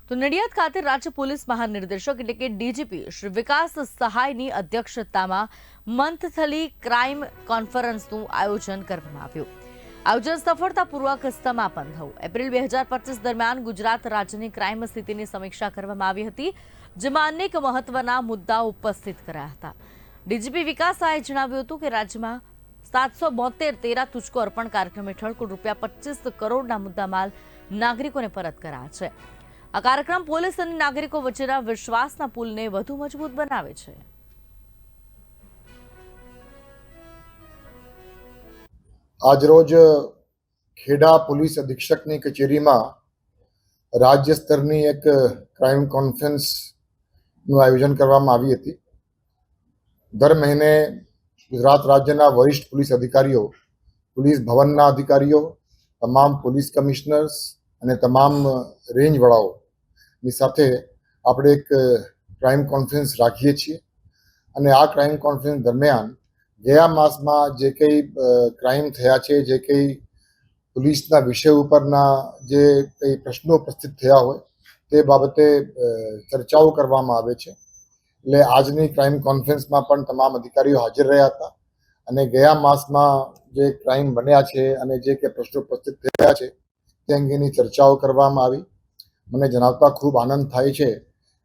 તો નડિયાદ ખાતે રાજ્ય પોલીસ મહાનિર્દેશક એટલે કે ડીજીપી શ્રી વિકાસ સહાયની અધ્યક્ષતામાં મંથલી ક્રાઇમ કોન્ફરન્સનું આયોજન કરવામાં આવ્યું. આયોજન સફળતાપૂર્વક સમાપન થયું. એપ્રિલ 2025 દરમિયાન ગુજરાત રાજ્યની ક્રાઇમ સ્થિતિની સમીક્ષા કરવામાં આવી હતી, જેમાં અનેક મહત્વના મુદ્દાઓ ઉપસ્થિત કરાયા હતા. ડીજીપી વિકાસ સહાયે જણાવ્યું હતું કે રાજ્યમાં 772 તેરા તુચકો અર્પણ કાર્યક્રમ હેઠળ કુલ ₹25 કરોડના મુદ્દામાલ નાગરિકોને પરત કરાયા છે. આ કાર્યક્રમ પોલીસ અને નાગરિકો વચ્ચેના વિશ્વાસના પુલને વધુ મજબૂત બનાવે છે. આજરોજ ખેડા પોલીસ અધિક્ષકની કચેરીમાં રાજ્ય સ્તરની એક ક્રાઇમ કોન્ફરન્સનું આયોજન કરવામાં આવી હતી. દર મહિને ગુજરાત રાજ્યના વરિષ્ઠ પોલીસ અધિકારીઓ, પોલીસ ભવનના અધિકારીઓ, તમામ પોલીસ કમિશનર્સ અને તમામ રેન્જ વડાઓની સાથે આપણે એક ક્રાઇમ કોન્ફરન્સ રાખીએ છીએ. અને આ ક્રાઇમ કોન્ફરન્સ દરમિયાન ગયા માસમાં જે કંઈ ક્રાઇમ થયા છે, જે કંઈ પોલીસના વિષય ઉપરના જે કંઈ પ્રશ્નો ઉપસ્થિત થયા હોય તે બાબતે ચર્ચાઓ કરવામાં આવે છે. એટલે આજની ક્રાઇમ કોન્ફરન્સમાં પણ તમામ અધિકારીઓ હાજર રહ્યા હતા અને ગયા માસમાં જે ક્રાઇમ બન્યા છે અને જે કે પ્રશ્નો ઉપસ્થિત થયા છે તે અંગેની ચર્ચાઓ કરવામાં આવી. મને જણાવતા ખૂબ આનંદ થાય છે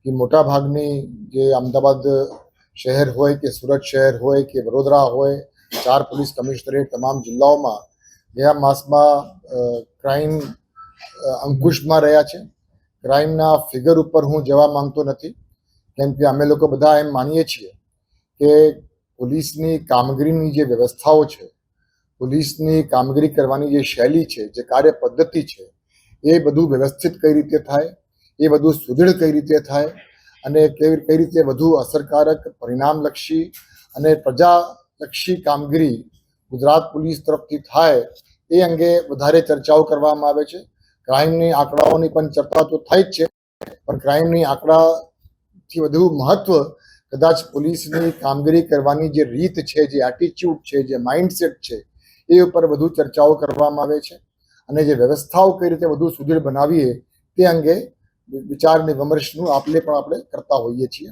કે મોટાભાગની જે અમદાવાદ શહેર હોય કે સુરત શહેર હોય કે વડોદરા હોય, 4 પોલીસ કમિશનરેટ તમામ જિલ્લાઓમાં ગયા માસમાં ક્રાઇમ અંકુશમાં રહ્યા છે. ક્રાઇમના ફિગર ઉપર હું જવા માંગતો નથી, કેમ કે અમે લોકો બધા એમ માનીએ છીએ કે પોલીસની કામગીરીની જે વ્યવસ્થાઓ છે, પોલીસની કામગીરી કરવાની જે શૈલી છે, જે કાર્ય પદ્ધતિ છે, એ બધું વ્યવસ્થિત કઈ રીતે થાય, એ બધું સુદૃઢ કઈ રીતે થાય અને કઈ રીતે વધુ અસરકારક, પરિણામલક્ષી અને પ્રજાલક્ષી કામગીરી ગુજરાત પોલીસ તરફથી થાય એ અંગે વધારે ચર્ચાઓ કરવામાં આવે છે. ક્રાઇમની આંકડાઓની પણ ચર્ચા તો થાય જ છે, પણ ક્રાઇમની આંકડાથી વધુ મહત્વ કદાચ પોલીસની કામગીરી કરવાની જે રીત છે, જે એટીટ્યુડ છે, જે માઇન્ડસેટ છે, એ ઉપર વધુ ચર્ચાઓ કરવામાં આવે છે. અને જે વ્યવસ્થાઓ કઈ રીતે વધુ સુદૃઢ બનાવીએ તે અંગે વિચાર વિમર્શનું આપણે કરતા હોઈએ છીએ.